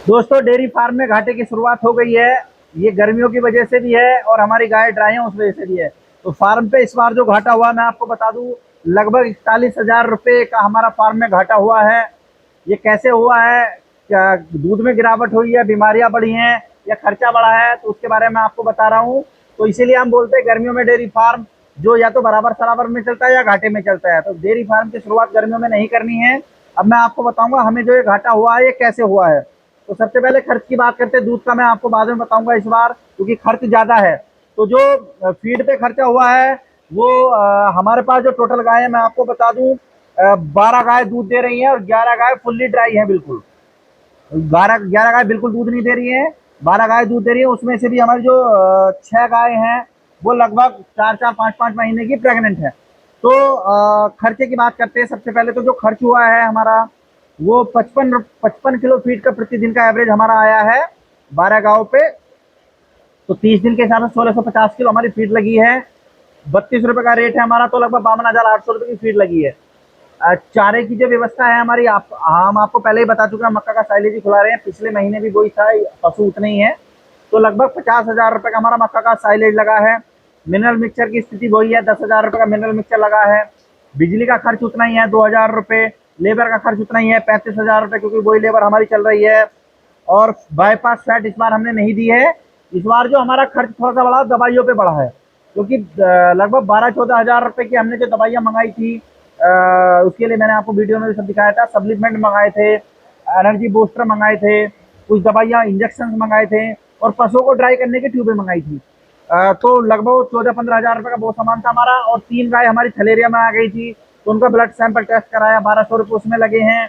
दोस्तों dairy farm में घाटे की शुरुआत हो गई है। ये गर्मियों की वजह से भी है और हमारी गाय ड्राई है उस वजह से भी है। तो फार्म पे इस बार जो घाटा हुआ मैं आपको बता दूं, लगभग 41,000 रुपये का हमारा फार्म में घाटा हुआ है। ये कैसे हुआ है? क्या दूध में गिरावट हुई है, बीमारियां बढ़ी हैं, या खर्चा बढ़ा है? तो उसके बारे में आपको बता रहा हूँ। तो इसीलिए हम बोलते हैं गर्मियों में डेयरी फार्म जो या तो बराबर सराबर में चलता है या घाटे में चलता है। तो डेयरी फार्म की शुरुआत गर्मियों में नहीं करनी है। अब मैं आपको बताऊंगा हमें जो ये घाटा हुआ है ये कैसे हुआ है। तो सबसे पहले खर्च की बात करते हैं। दूध का मैं आपको बाद में बताऊंगा इस बार, क्योंकि खर्च ज्यादा है। तो जो फीड पे खर्चा हुआ है वो हमारे पास जो टोटल गाय है मैं आपको बता दूं, 12 गाय दूध दे रही हैं और 11 गाय फुल्ली ड्राई है बिल्कुल। 11 गाय बिल्कुल दूध नहीं दे रही है, 12 गाय दूध दे रही है। उसमें से भी हमारी जो 6 गाय हैं वो लगभग 4-4 5-5 महीने की प्रेग्नेंट है। तो खर्चे की बात करते हैं। सबसे पहले तो जो खर्च हुआ है हमारा वो 55 किलो फीड का प्रतिदिन का एवरेज हमारा आया है 12 गाँव पे। तो 30 दिन के हिसाब से 1650 किलो हमारी फीड लगी है। 32 रुपए का रेट है हमारा, तो लगभग 52,800 रुपए की फीड लगी है। चारे की जो व्यवस्था है हमारी, आप हम आपको पहले ही बता चुके हैं, मक्का का साइलेज ही खुला रहे हैं। पिछले महीने भी वही था, पशु उतने ही है। तो लगभग 50,000 रुपए का हमारा मक्का का साइलेज लगा है। मिनरल मिक्सचर की स्थिति वही है, 10,000 रुपए का मिनरल मिक्सचर लगा है। बिजली का खर्च उतना ही है, 2,000 रुपए। लेबर का खर्च उतना ही है, 35,000 रुपए, क्योंकि वही लेबर हमारी चल रही है। और बाईपास फैट इस बार हमने नहीं दी है। इस बार जो हमारा खर्च थोड़ा सा बढ़ा, दवाइयों पे बढ़ा है, क्योंकि लगभग 12-14 हज़ार रुपए की हमने जो दवाइयाँ मंगाई थी, उसके लिए मैंने आपको वीडियो में भी सब दिखाया था। सप्लीमेंट मंगाए थे, एनर्जी बूस्टर मंगाए थे, कुछ दवाइयाँ इंजेक्शन मंगाए थे, और पशुओं को ड्राई करने की ट्यूबें मंगाई थी। तो लगभग 14-15 हज़ार रुपए का वो सामान था हमारा। और 3 गाय हमारी थलेरिया में आ गई थी, तो उनका ब्लड सैंपल टेस्ट कराया, 1200 रुपये उसमें लगे हैं।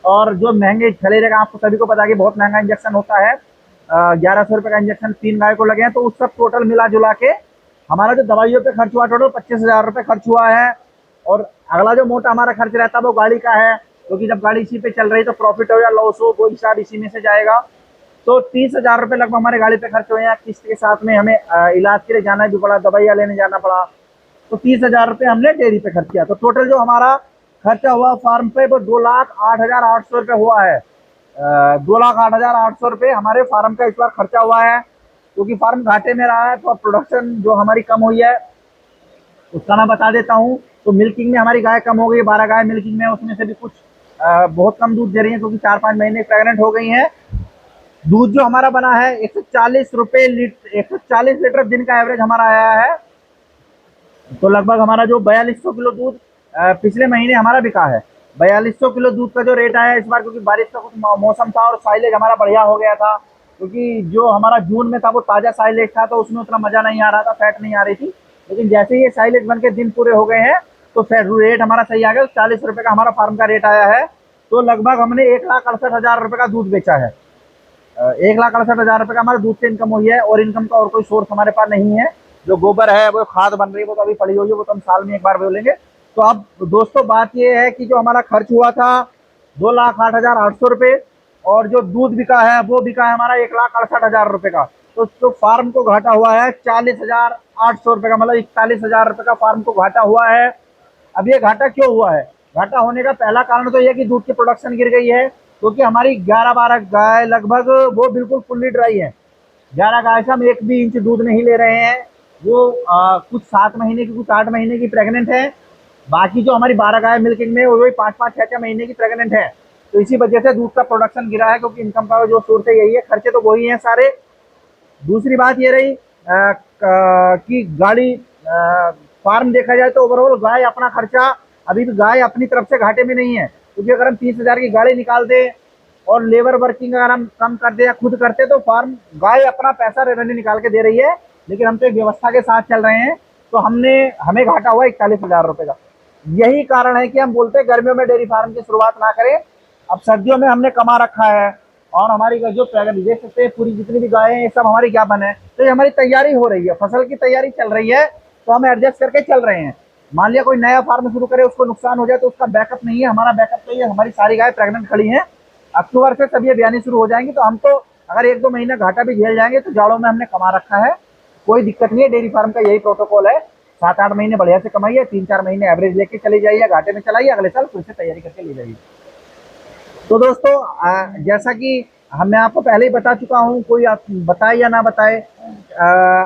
और जो महंगे थलेरिया का आपको सभी को पता है कि बहुत महंगा इंजेक्शन होता है, 1100 रुपये का इंजेक्शन 3 गाय को लगे हैं। तो उस सब टोटल मिला जुला के हमारा जो दवाइयों पे खर्च हुआ, टोटल 25,000 रुपये खर्च हुआ है। और अगला जो मोटा हमारा खर्च रहता है वो गाड़ी का है, क्योंकि जब गाड़ी इसी पे चल रही तो प्रॉफिट हो या लॉस हो वो हिसाब इसी में से जाएगा। तो 30,000 रुपये लगभग हमारे गाड़ी पे खर्च हुए हैं। किस्त के साथ में हमें इलाज के लिए जाना भी पड़ा, दवाइयाँ लेने जाना पड़ा। तो 30,000 रुपये हमने डेयरी पे खर्च किया। तो टोटल जो हमारा खर्चा हुआ फार्म पे वो 2,08,800 रुपये हुआ है। 2,08,800 रुपये हमारे फार्म का इस बार खर्चा हुआ है, क्योंकि फार्म घाटे में रहा है। तो प्रोडक्शन जो हमारी कम हुई है उसका मैं बता देता हूँ। तो मिल्किंग में हमारी गाय कम हो गई, 12 गाय मिल्किंग में, उसमें से भी कुछ बहुत कम दूध दे रही है, क्योंकि 4-5 महीने प्रेग्नेंट हो गई हैं। दूध जो हमारा बना है 140 रुपये 140 लीटर दिन का एवरेज हमारा आया है। तो लगभग हमारा जो 4200 किलो दूध पिछले महीने हमारा बिका है। 4200 किलो दूध का जो रेट आया है इस बार, क्योंकि बारिश का कुछ मौसम था और साइलेज हमारा बढ़िया हो गया था। क्योंकि जो हमारा जून में था वो ताज़ा साइलेज था, तो उसमें उतना मज़ा नहीं आ रहा था, फैट नहीं आ रही थी। लेकिन जैसे ही ये साइलेज बन के दिन पूरे हो गए हैं तो फैट रेट हमारा सही आ गया। 40 रुपये का हमारा फार्म का रेट आया है। तो लगभग हमने 1,68,000 रुपये का दूध बेचा है। 1,68,000 रुपये का हमारे दूध से इनकम हुई है, और इनकम का और कोई सोर्स हमारे पास नहीं है। जो गोबर है वो खाद बन रही है, वो तो अभी पड़ी हुई है, वो तो हम साल में एक बार बोलेंगे। तो अब दोस्तों बात ये है कि जो हमारा खर्च हुआ था 2,08,800 रुपये, और जो दूध बिका है वो बिका है हमारा 1,68,000 रुपये का। तो फार्म को घाटा हुआ है 40,800 रुपये का, मतलब 41,000 रुपये का फार्म को घाटा हुआ है। अब ये घाटा क्यों हुआ है? घाटा होने का पहला कारण तो यह है कि दूध की प्रोडक्शन गिर गई है, क्योंकि हमारी 11-12 गाय लगभग वो बिल्कुल फुल्ली ड्राई है। 11 गाय से हम 1 भी इंच दूध नहीं ले रहे हैं। वो कुछ 7 महीने की, कुछ 8 महीने की प्रेग्नेंट है। बाकी जो हमारी 12 गाय मिल्किंग में वो वही 5-5 6-6 महीने की प्रेग्नेंट है। तो इसी वजह से दूध का प्रोडक्शन गिरा है, क्योंकि इनकम का जो सोर्स है यही है, खर्चे तो वही हैं सारे। दूसरी बात ये रही कि गाड़ी फार्म देखा जाए तो ओवरऑल गाय अपना खर्चा, अभी भी गाय अपनी तरफ से घाटे में नहीं है। क्योंकि अगर हम 30,000 की गाड़ी निकाल दें और लेबर वर्किंग अगर हम कम कर दे या खुद करते तो फार्म गाय अपना पैसा रेवेन्यू निकाल के दे रही है। लेकिन हम तो एक व्यवस्था के साथ चल रहे हैं, तो हमें घाटा हुआ 41,000 रुपये का। यही कारण है कि हम बोलते हैं गर्मियों में डेयरी फार्म की शुरुआत ना करें। अब सर्दियों में हमने कमा रखा है, और हमारी जो देख सकते हैं पूरी जितनी भी गायें हैं ये सब हमारी क्या बने, तो ये हमारी तैयारी हो रही है, फसल की तैयारी चल रही है। तो हम एडजस्ट करके चल रहे हैं। मान लिया कोई नया फार्म शुरू करे, उसको नुकसान हो जाए, तो उसका बैकअप नहीं है। हमारा बैकअप तो ये हमारी सारी गाय प्रेग्नेंट खड़ी हैं। अक्टूबर से तब ये ब्यानी शुरू हो जाएंगी, तो हम तो अगर 1-2 महीना घाटा भी झेल जाएंगे, तो जाड़ों में हमने कमा रखा है, कोई दिक्कत नहीं है। डेयरी फार्म का यही प्रोटोकॉल है, 7-8 महीने बढ़िया से कमाइए, 3-4 महीने एवरेज लेके चले जाइए, घाटे में चलाइए, अगले साल फिर से तैयारी करके ले जाइए। तो दोस्तों जैसा कि मैं आपको पहले ही बता चुका हूँ, कोई आप बताए या ना बताए,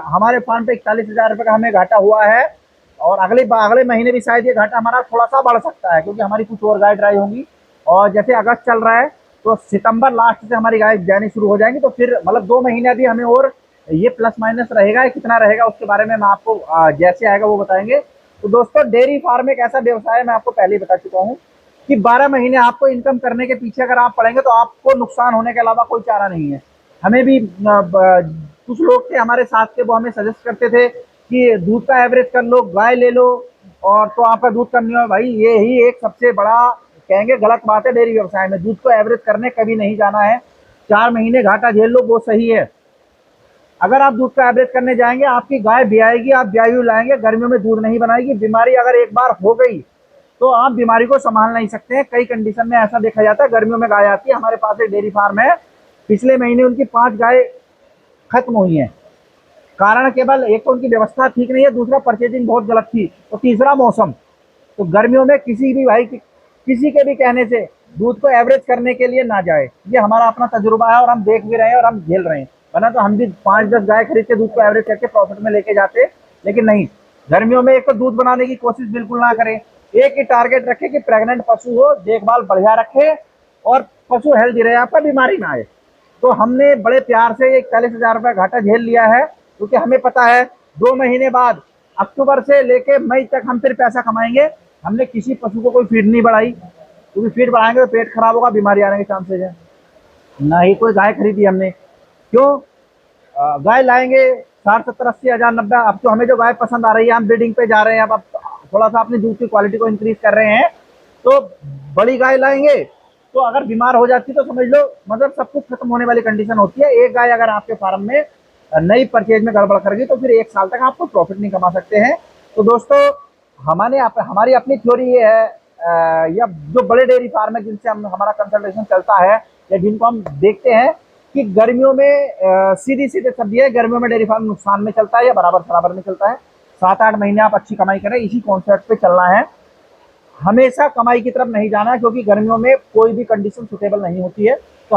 हमारे फार्म पे 41,000 रुपये का हमें घाटा हुआ है। और अगले महीने भी शायद ये घाटा हमारा थोड़ा सा बढ़ सकता है, क्योंकि हमारी कुछ और गाय ड्राई होंगी। और जैसे अगस्त चल रहा है तो सितंबर लास्ट से हमारी गाय जानी शुरू हो जाएंगी, तो फिर मतलब 2 महीने अभी हमें और ये प्लस माइनस रहेगा, कितना रहेगा उसके बारे में मैं आपको जैसे आएगा वो बताएंगे। तो दोस्तों, डेयरी फार्म एक ऐसा व्यवसाय है, मैं आपको पहले ही बता चुका हूँ कि 12 महीने आपको इनकम करने के पीछे अगर आप पड़ेंगे तो आपको नुकसान होने के अलावा कोई चारा नहीं है। हमें भी कुछ लोग थे हमारे साथ के, वो हमें सजेस्ट करते थे कि दूध का एवरेज कर लो, गाय ले लो, और तो आपका दूध कम नहीं हो। भाई ये ही एक सबसे बड़ा कहेंगे गलत बात है डेयरी व्यवसाय में। दूध को एवरेज करने कभी नहीं जाना है। 4 महीने घाटा झेल लो, वो सही है। अगर आप दूध का एवरेज करने जाएंगे, आपकी गाय ब्याएगी, आप ब्यायु लाएंगे, गर्मियों में दूध नहीं बनाएगी। बीमारी अगर एक बार हो गई तो आप बीमारी को संभाल नहीं सकते हैं। कई कंडीशन में ऐसा देखा जाता है, गर्मियों में गाय आती है, हमारे पास एक डेयरी फार्म है, पिछले महीने उनकी 5 गाय खत्म हुई हैं। कारण केवल एक तो उनकी व्यवस्था ठीक नहीं है, दूसरा परचेजिंग बहुत गलत थी, और तीसरा मौसम। तो गर्मियों में किसी भी भाई किसी के भी कहने से दूध को एवरेज करने के लिए ना जाए। ये हमारा अपना तजुर्बा है और हम देख भी रहे हैं और हम झेल रहे हैं। वरना तो हम भी 5-10 गाय खरीद के दूध को एवरेज करके प्रॉफिट में लेके जाते, लेकिन नहीं। गर्मियों में एक तो दूध बनाने की कोशिश बिल्कुल ना करें। एक ही टारगेट रखे कि प्रेग्नेंट पशु हो, देखभाल बढ़िया रखे और पशु हेल्दी रहे, आपका बीमारी ना आए। तो हमने बड़े प्यार से ये 41,000 रुपये घाटा झेल लिया है, क्योंकि हमें पता है 2 महीने बाद अक्टूबर से लेके मई तक हम फिर पैसा कमाएंगे। हमने किसी पशु को कोई फीड नहीं बढ़ाई, क्योंकि फीड बढ़ाएंगे तो पेट खराब होगा, बीमारी आने के चांसेज है। ना ही कोई गाय खरीदी हमने। क्यों? गाय लाएंगे 60-70-80 हज़ार 90, अब तो हमें जो गाय पसंद आ रही है, हम ब्रीडिंग पे जा रहे हैं, अब थोड़ा सा अपनी दूध की क्वालिटी को इंक्रीज कर रहे हैं, तो बड़ी गाय लाएंगे। तो अगर बीमार हो जाती तो समझ लो मतलब सब कुछ खत्म होने वाली कंडीशन होती है। एक गाय अगर आपके फार्म में नई परचेज में गड़बड़ कर गई तो फिर 1 साल तक आपको प्रॉफिट नहीं कमा सकते हैं। तो दोस्तों, हमारी अपनी थ्योरी ये है, या जो बड़े डेयरी फार्म है जिनसे हमारा कंसल्टेशन चलता है, या जिनको हम देखते हैं कि गर्मियों में सीधी सीधे सब्जी है, गर्मियों में डेयरी फार्म नुकसान में चलता है या बराबर बराबर में चलता है। 7-8 महीने आप अच्छी कमाई करें, इसी कॉन्सेप्ट पे चलना है। हमेशा कमाई की तरफ नहीं जाना, क्योंकि गर्मियों में कोई भी कंडीशन सुटेबल नहीं होती है। तो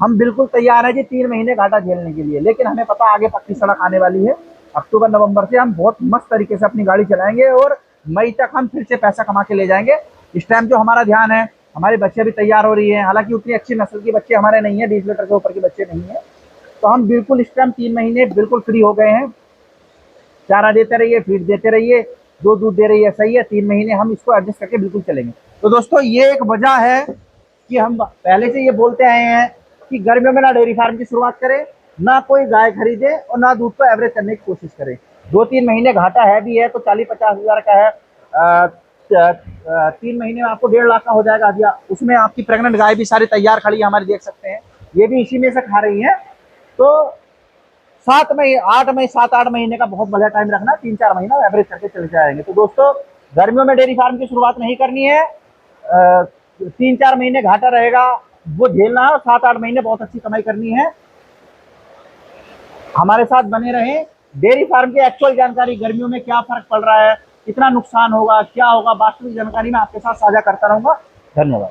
हम बिल्कुल तैयार है जी 3 महीने घाटा झेलने के लिए, लेकिन हमें पता आगे पक्की सड़क आने वाली है। अक्टूबर नवंबर से हम बहुत मस्त तरीके से अपनी गाड़ी चलाएंगे और मई तक हम फिर से पैसा कमा के ले जाएंगे। इस टाइम जो हमारा ध्यान है, हमारी बच्चे भी तैयार हो रही है, हालांकि उतनी अच्छी नस्ल की बच्चे हमारे नहीं है, 20 लीटर के ऊपर के बच्चे नहीं है। तो हम बिल्कुल इस टाइम 3 महीने बिल्कुल फ्री हो गए हैं। चारा देते रहिए, फीड देते रहिए, जो दूध दे रही है सही है। 3 महीने हम इसको एडजस्ट करके बिल्कुल चलेंगे। तो दोस्तों, ये एक वजह है कि हम पहले से ये बोलते आए हैं कि गर्मियों में ना डेयरी फार्म की शुरुआत करें, ना कोई गाय खरीदे और ना दूध को एवरेज करने की कोशिश करें। 2-3 महीने घाटा है भी है तो 40-50 हज़ार का है। 3 महीने में आपको 1.5 लाख का हो जाएगा आदिया। उसमें आपकी प्रेग्नेंट गाय भी सारी तैयार खड़ी है हमारी, देख सकते हैं, ये भी इसी में से खा रही है। तो 7-8 महीने का बहुत बढ़िया टाइम रखना, 3-4 महीना एवरेज करके चले जाएंगे। तो दोस्तों, गर्मियों में डेयरी फार्म की शुरुआत नहीं करनी है। 3-4 महीने घाटा रहेगा, वो झेलना है, और 7-8 महीने बहुत अच्छी कमाई करनी है। हमारे साथ बने रहें। डेयरी फार्म की एक्चुअल जानकारी, गर्मियों में क्या फर्क पड़ रहा है, कितना नुकसान होगा, क्या होगा, वास्तविक जानकारी मैं आपके साथ साझा करता रहूंगा। धन्यवाद।